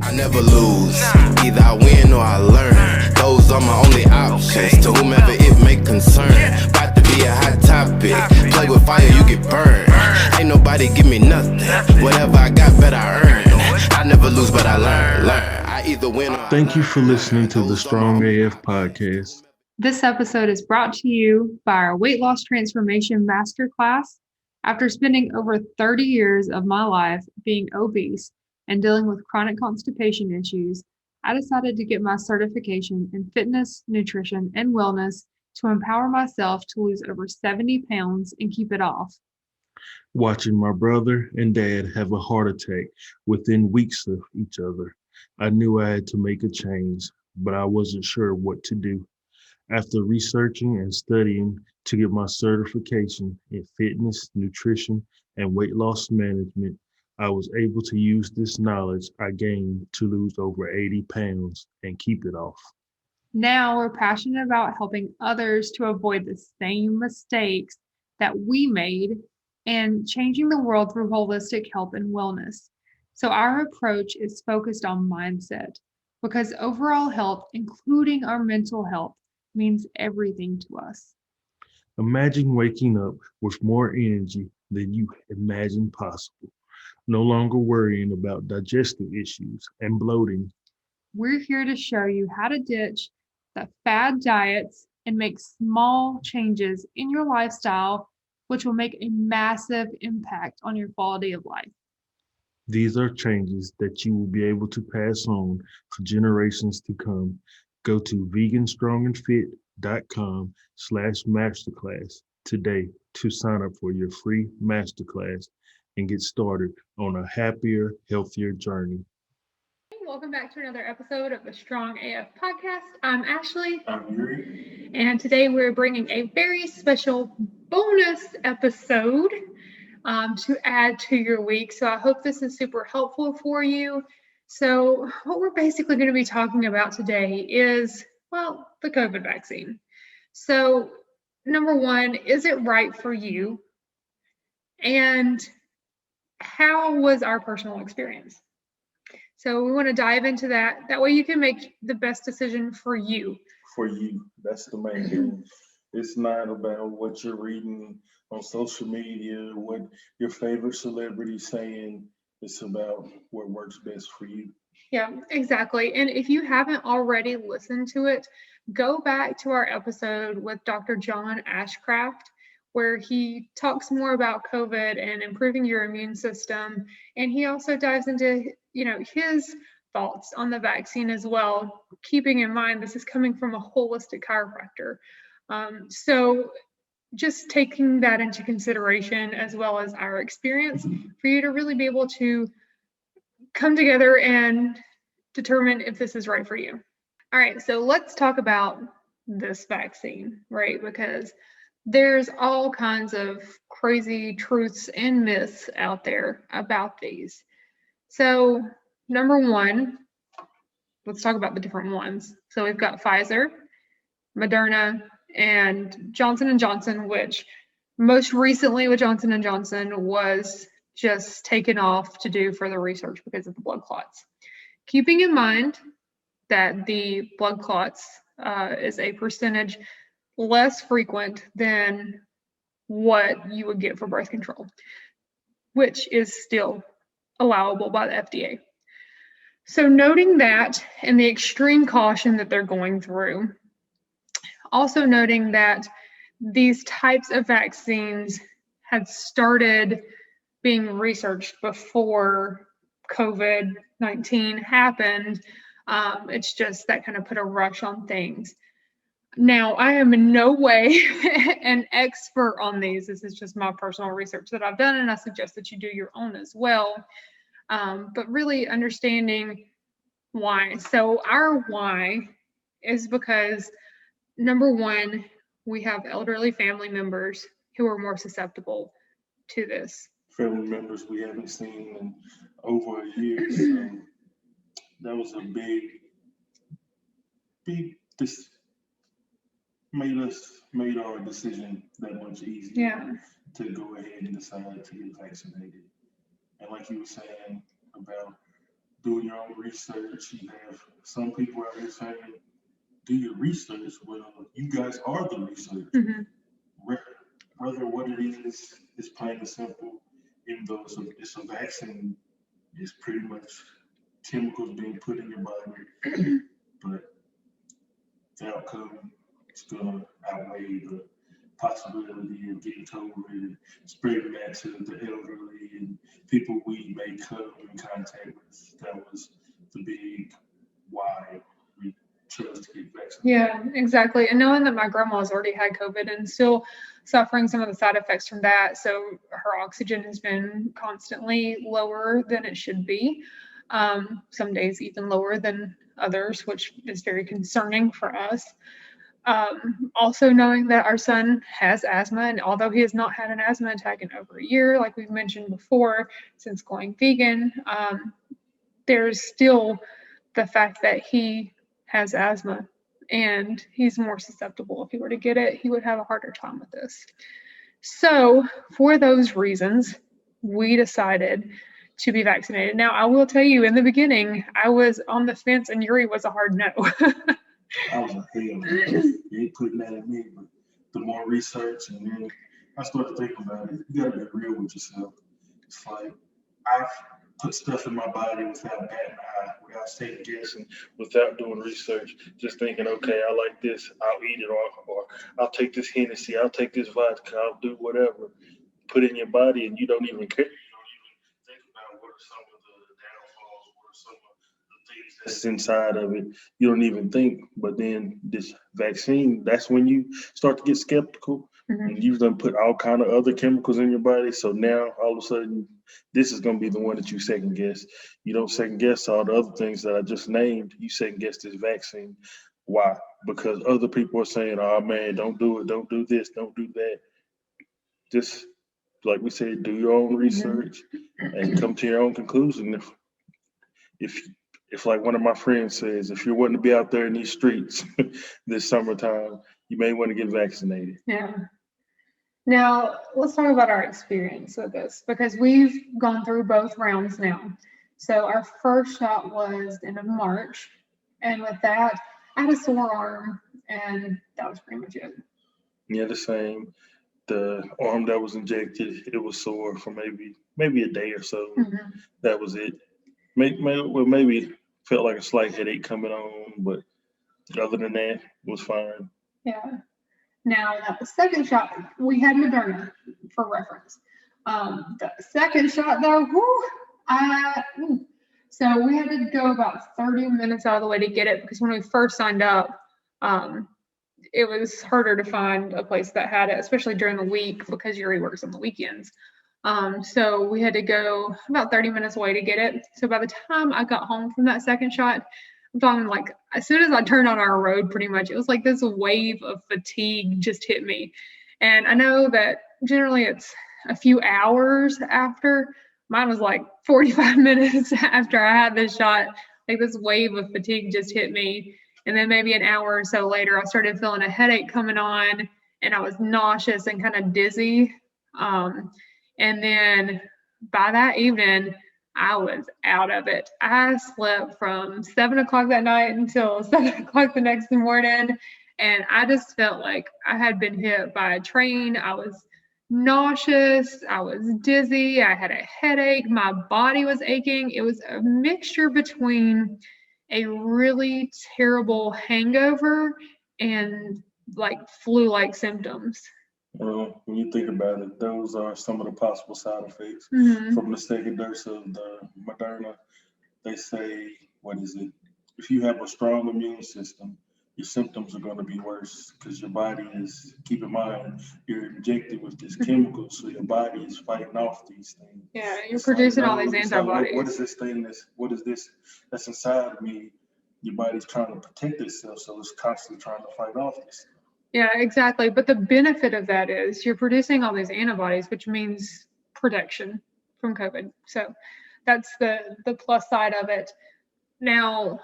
I never lose, either I win or I learn. Those are my only options, to whomever it may concern. About to be a hot topic, play with fire, you get burned. Ain't nobody give me nothing, whatever I got, better I earn. I never lose, but I learn. I either win or I Thank you for learn. listening to the Strong AF podcast. This episode is brought to you by our Weight Loss Transformation Masterclass. After spending over 30 years of my life being obese and dealing with chronic constipation issues, I decided to get my certification in fitness, nutrition, and wellness to empower myself to lose over 70 pounds and keep it off. Watching my brother and dad have a heart attack within weeks of each other, I knew I had to make a change, but I wasn't sure what to do. After researching and studying to get my certification in fitness, nutrition, and weight loss management, I was able to use this knowledge I gained to lose over 80 pounds and keep it off. Now we're passionate about helping others to avoid the same mistakes that we made and changing the world through holistic health and wellness. So our approach is focused on mindset because overall health, including our mental health, means everything to us. Imagine waking up with more energy than you imagined possible, no longer worrying about digestive issues and bloating. We're here to show you how to ditch the fad diets and make small changes in your lifestyle, which will make a massive impact on your quality of life. These are changes that you will be able to pass on for generations to come. Go to veganstrongandfit.com/masterclass today to sign up for your free masterclass and get started on a happier, healthier journey. Welcome back to another episode of the Strong AF podcast. I'm Ashley, I'm Yuri. and today we're bringing a very special bonus episode to add to your week. So I hope this is super helpful for you. So what we're basically going to be talking about today is, well, the COVID vaccine. So number one, is it right for you? And how was our personal experience? So we want to dive into that. That way you can make the best decision for you. For you, that's the main thing. It's not about what you're reading on social media, what your favorite celebrity's saying. It's about what works best for you. Yeah, exactly. And if you haven't already listened to it, go back to our episode with Dr. John Ashcraft, where he talks more about COVID and improving your immune system. And he also dives into, his thoughts on the vaccine as well, keeping in mind this is coming from a holistic chiropractor. So just taking that into consideration as well as our experience for you to really be able to come together and determine if this is right for you. All right, so let's talk about this vaccine, right? Because there's all kinds of crazy truths and myths out there about these. So, number one, let's talk about the different ones. So we've got Pfizer, Moderna, and Johnson & Johnson, which most recently with Johnson & Johnson was just taken off to do further research because of the blood clots. Keeping in mind that the blood clots is a percentage less frequent than what you would get for birth control, which is still allowable by the FDA. So noting that and the extreme caution that they're going through, also noting that these types of vaccines had started being researched before COVID-19 happened. It's just that kind of put a rush on things. Now, I am in no way an expert on these. This is just my personal research that I've done, and I suggest that you do your own as well. But really understanding why. So our why is because, number one, we have elderly family members who are more susceptible to this. Family members we haven't seen in over a year. So that was a big, this made our decision that much easier to go ahead and decide to get vaccinated. And like you were saying about doing your own research. You have some people out here saying, do your research. Well, you guys are the research. Whether what it is plain and simple, even though it's a vaccine, it's pretty much chemicals being put in your body, but the outcome is going to outweigh the possibility of getting COVID and spreading that to the elderly and people we may come in contact with. That was the big why we chose to get vaccinated. Yeah, exactly. And knowing that my grandma's already had COVID and still suffering some of the side effects from that, so her oxygen has been constantly lower than it should be. Some days even lower than others, which is very concerning for us. Also knowing that our son has asthma, and although he has not had an asthma attack in over a year, like we've mentioned before, since going vegan, there's still the fact that he has asthma and he's more susceptible. If he were to get it, he would have a harder time with this. So for those reasons, we decided to be vaccinated. Now, I will tell you, in the beginning, I was on the fence and Yuri was a hard no. I was like, hell, you ain't putting that in me. But the more research, and then I started thinking about it. You gotta be real with yourself. It's like I've put stuff in my body without batting an eye, without second guessing, without doing research, just thinking, okay, I like this, I'll eat it, or I'll take this Hennessy, I'll take this vodka, I'll do whatever. Put it in your body, and you don't even care. You don't even think about what are some of the downfalls, what are some of the things that's inside of it. You don't even think. But then this vaccine, that's when you start to get skeptical. And you've done put all kind of other chemicals in your body. So now all of a sudden, this is going to be the one that you second guess. You don't second guess all the other things that I just named. You second guess this vaccine. Why? Because other people are saying, oh man, don't do it. Don't do this. Don't do that. Just like we said, do your own research and come to your own conclusion. If like one of my friends says, if you're wanting to be out there in these streets this summertime, you may want to get vaccinated. Yeah. Now, let's talk about our experience with this, because we've gone through both rounds now. So our first shot was end of March, and with that, I had a sore arm, and that was pretty much it. Yeah, the same. The arm that was injected, it was sore for maybe a day or so. That was it. Maybe felt like a slight headache coming on, but other than that, it was fine. Yeah. Now, the second shot, we had Moderna for reference. The second shot, though, so we had to go about 30 minutes out of the way to get it, because when we first signed up, it was harder to find a place that had it, especially during the week, because Yuri works on the weekends. So we had to go about 30 minutes away to get it. So by the time I got home from that second shot, I'm talking like as soon as I turned on our road, pretty much, it was like this wave of fatigue just hit me. And I know that generally it's a few hours after. Mine was like 45 minutes after I had this shot. Like this wave of fatigue just hit me. And then maybe an hour or so later, I started feeling a headache coming on, and I was nauseous and kind of dizzy. And then by that evening, I was out of it. I slept from 7 o'clock that night until 7 o'clock the next morning. And I just felt like I had been hit by a train. I was nauseous. I was dizzy. I had a headache. My body was aching. It was a mixture between a really terrible hangover and like flu-like symptoms. Well, when you think about it, those are some of the possible side effects from the second dose of the Moderna. They say, what is it? If you have a strong immune system, your symptoms are going to be worse because your body is, keep in mind, you're injected with this chemical, so your body is fighting off these things. Yeah, you're producing all these antibodies. What is this thing that's inside of me? Your body's trying to protect itself, so it's constantly trying to fight off this. Yeah, exactly. But the benefit of that is you're producing all these antibodies, which means protection from COVID. So that's the plus side of it. Now,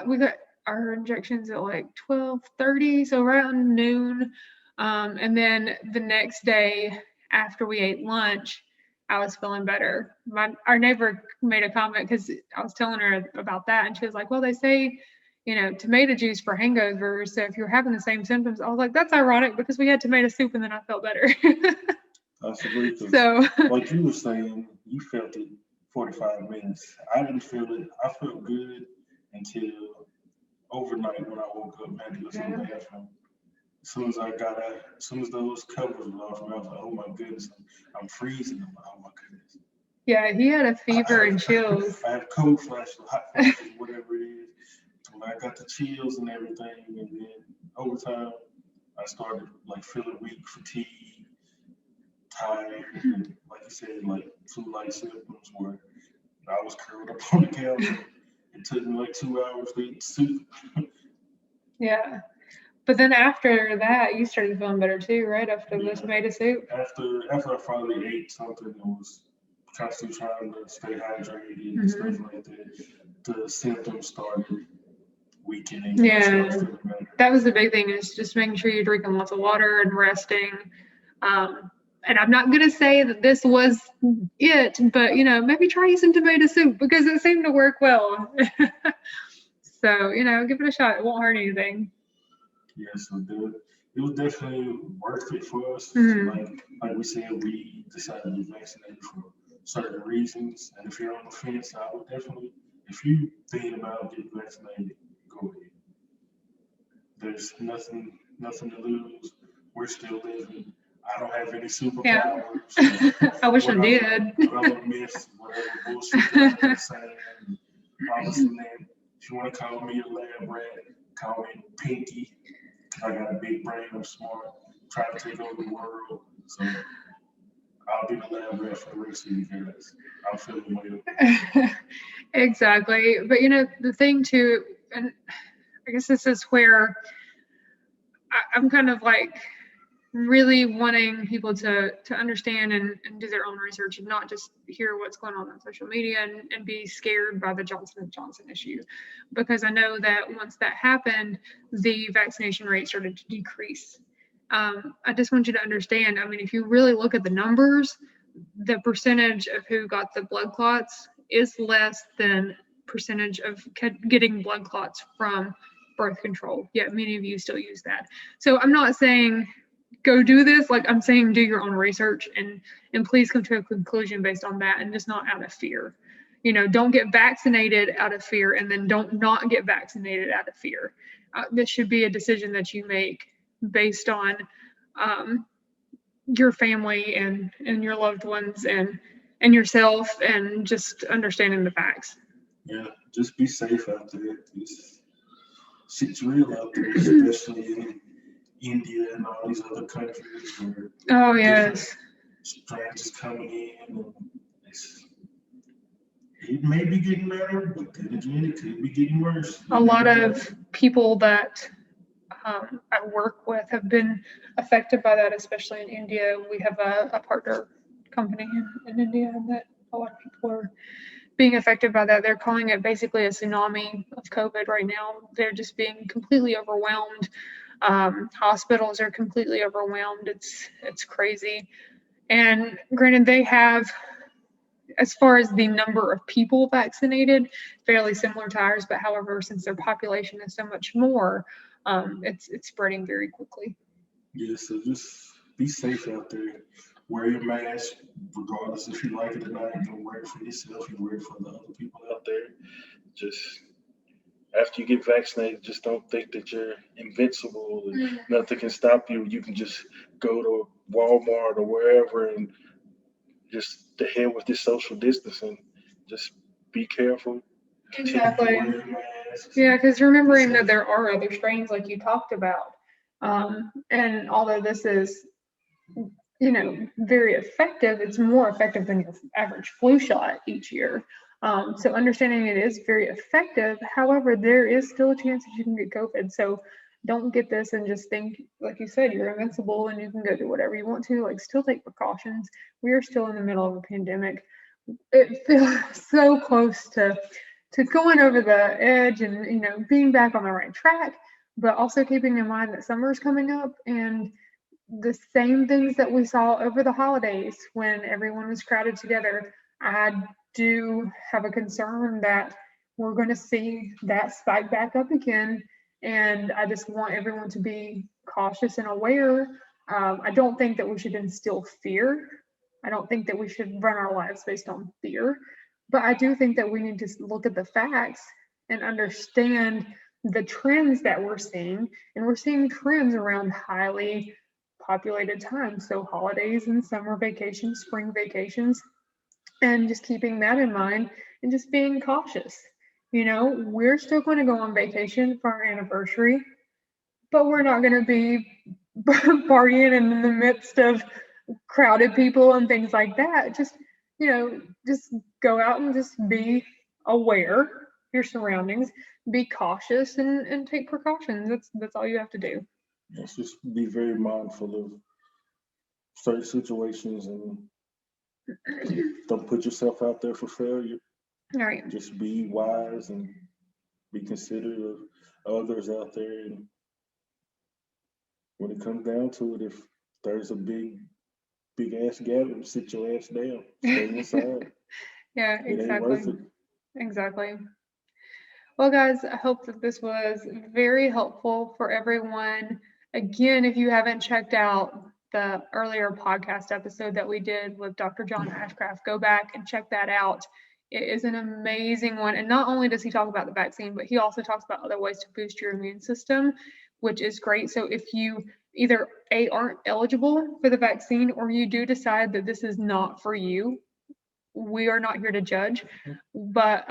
we got our injections at like 12:30, so around noon. And then the next day after we ate lunch, I was feeling better. Our neighbor made a comment because I was telling her about that, and she was like, "Well, they say, tomato juice for hangovers. So if you're having the same symptoms," I was like, "That's ironic because we had tomato soup and then I felt better." Possibly, because So like you were saying, you felt it 45 minutes. I didn't feel it. I felt good until overnight when I woke up and had to go to the bathroom. As soon as I got out, as soon as those covers were off, I was like, oh my goodness, I'm freezing. I'm like, oh my goodness. yeah, he had a fever and chills. I have cold flashes, hot flashes, whatever it is. When I got the chills and everything, and then over time, I started like feeling weak, fatigued, tired, and like you said, like flu-like symptoms where I was curled up on the couch. It took me like 2 hours to eat soup. Yeah. But then after that, you started feeling better too, right? After the tomato soup. After I finally ate something that was constantly trying to stay hydrated and stuff like that, the symptoms started weakening. Yeah. That was the big thing, is just making sure you're drinking lots of water and resting. And I'm not gonna say that this was it, but maybe try some tomato soup because it seemed to work well. So, give it a shot. It won't hurt anything. Yes, it was definitely worth it for us. Like we said, we decided to get vaccinated for certain reasons. And if you're on the fence, I would definitely, if you think about getting vaccinated, go ahead. There's nothing to lose. We're still living. I don't have any superpowers. Yeah. I wish I did. Whatever myths, whatever bullshit they're saying. Honestly, man, if you want to call me a lab rat, call me Pinky. I got a big brain. I'm smart. I'm trying to take over the world. So I'll be the lab rat for the rest of you guys. I'm feeling well. Exactly. But the thing too, and I guess this is where I'm kind of like really wanting people to understand and do their own research and not just hear what's going on social media and be scared by the Johnson & Johnson issue. Because I know that once that happened, the vaccination rate started to decrease. I just want you to understand, if you really look at the numbers, the percentage of who got the blood clots is less than percentage of getting blood clots from birth control. Yet many of you still use that. So I'm not saying go do this. Like, I'm saying do your own research and please come to a conclusion based on that, and just not out of fear. Don't get vaccinated out of fear, and then don't not get vaccinated out of fear. This should be a decision that you make based on your family and your loved ones and yourself, and just understanding the facts. Yeah, just be safe out there. Shit's real out there, especially in India and all these other countries where strains coming in. And it may be getting better, but then again, it could be getting worse. A lot of people that I work with have been affected by that, especially in India. We have a partner company in India that a lot of people are being affected by that. They're calling it basically a tsunami of COVID right now. They're just being completely overwhelmed. Hospitals are completely overwhelmed. It's crazy. And granted, they have, as far as the number of people vaccinated, fairly similar to ours, but however, since their population is so much more, it's spreading very quickly. Yeah, so just be safe out there. Wear your mask, regardless if you like it or not. You wear it for yourself, you wear it for the other people out there. Just after you get vaccinated, just don't think that you're invincible and nothing can stop you. You can just go to Walmart or wherever and just the hell with this social distancing. Just be careful. Exactly. Yeah, because remembering that there are other strains like you talked about, and although this is, very effective, it's more effective than your average flu shot each year. So understanding it is very effective. However, there is still a chance that you can get COVID. So don't get this and just think, like you said, you're invincible and you can go do whatever you want to. Like, still take precautions. We are still in the middle of a pandemic. It feels so close to going over the edge and being back on the right track, but also keeping in mind that summer's coming up, and the same things that we saw over the holidays when everyone was crowded together. I do have a concern that we're going to see that spike back up again. And I just want everyone to be cautious and aware. I don't think that we should instill fear. I don't think that we should run our lives based on fear. But I do think that we need to look at the facts and understand the trends that we're seeing. And we're seeing trends around highly populated times. So holidays and summer vacations, spring vacations, and just keeping that in mind and just being cautious. We're still going to go on vacation for our anniversary, but we're not going to be partying in the midst of crowded people and things like that. Just go out and just be aware of your surroundings, be cautious, and take precautions. That's all you have to do. Let's just be very mindful of certain situations and don't put yourself out there for failure. All right. Just be wise and be considerate of others out there. And when it comes down to it, if there's a big ass gathering, sit your ass down. Stay inside. Yeah, It ain't worth exactly. it. Exactly. Well, guys, I hope that this was very helpful for everyone. Again, if you haven't checked out the earlier podcast episode that we did with Dr. John Ashcraft, go back and check that out. It is an amazing one. And not only does he talk about the vaccine, but he also talks about other ways to boost your immune system, which is great. So if you either aren't eligible for the vaccine or you do decide that this is not for you, we are not here to judge, but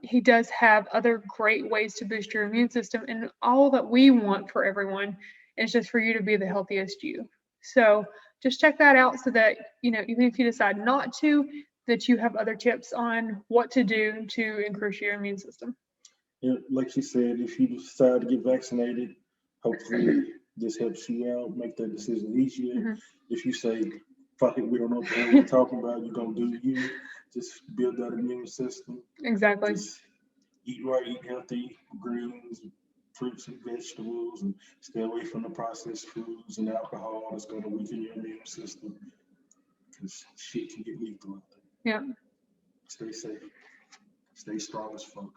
he does have other great ways to boost your immune system. And all that we want for everyone is just for you to be the healthiest you. So just check that out so that, even if you decide not to, that you have other tips on what to do to increase your immune system. Yeah, like she said, if you decide to get vaccinated, hopefully this helps you out, make that decision easier. Mm-hmm. If you say, fuck it, we don't know what the hell we're talking about, you're going to do you, just build that immune system. Exactly. Just eat right, eat healthy, greens, fruits and vegetables, and stay away from the processed foods and alcohol that's going to weaken your immune system. Because shit can get lethal out there. Yeah. Stay safe. Stay strong as fuck.